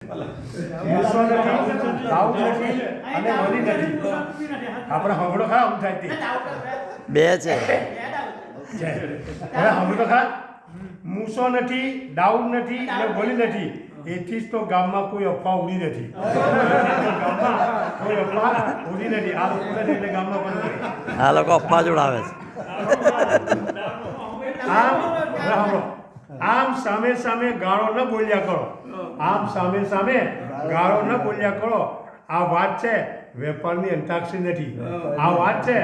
મૂસો નથી, દાઉદ નથી અને વલી નથી. આપણે હમણો ખરા આમ થાય તે બે છે. હવે હમણો ખરા મૂસો નથી, દાઉદ નથી અને વલી નથી. એથી જ તો ગામમાં કોઈ અફવા ઉડી નથી. ગામમાં કોઈ અફવા ઉડી નથી. આ લોકો નથી એટલે ગામમાં પણ નથી. આ લોકો અફવા જોડાવે છે. આમ સામે સામે ગાળો ન બોલ્યા કરો. આમ સામે સામે ગાળો ન બોલ્યા કરો. આ વાત છે વેપારની અંતાક્ષરી નથી. આ વાત છે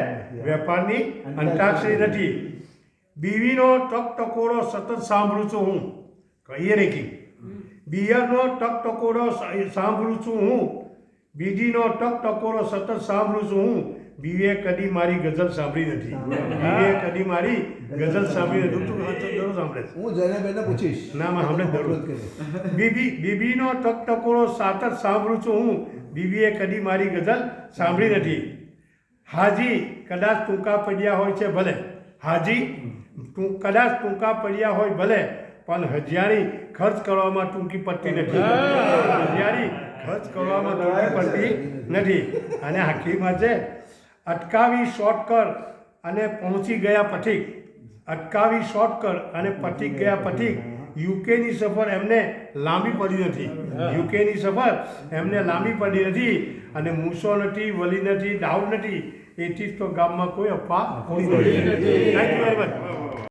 વેપારની અંતાક્ષરી નથી. બીવીનો ટકટકોરો સતત સાંભળું છું હું. કહીએ રેખી બિયરનો ટકટકોરો સાંભળું છું હું. બીડીનો ટકટકોરો સતત સાંભળું છું હું. બીવીએ કદી મારી ગઝલ સાંભળી નથી. બીવીએ કદી મારી ગઝલ સાંભળી નથી. તું દરરોજ સાંભળે છે. હું જયનાબેનને પૂછીશ. ના માં હમણાં દરરોજ બીબીનો ટકટકોરો સતત સાંભળું છું હું. બીવીએ કદી મારી ગઝલ સાંભળી નથી. હાજી કદાચ ટૂંકા પડ્યા હોય છે ભલે. હાજી કદાચ ટૂંકા પડ્યા હોય ભલે, પણ હજારી ખર્ચ કરવામાં ટૂંકી પડતી નથી. હજારી ખર્ચ કરવામાં ટૂંકી પડતી નથી. અને આખીમાં છે અટકાવી શોર્ટ કર અને પહોંચી ગયા પથિક. અટકાવી શોર્ટ કર અને પથિક ગયા પથિક. યુકેની સફર એમને લાંબી પડી નથી. યુકેની સફર એમને લાંબી પડી નથી. અને મૂસો નથી, વલી નથી, દાઉદ નથી. એથી જ તો ગામમાં કોઈ અફવા નથી. Thank you very much.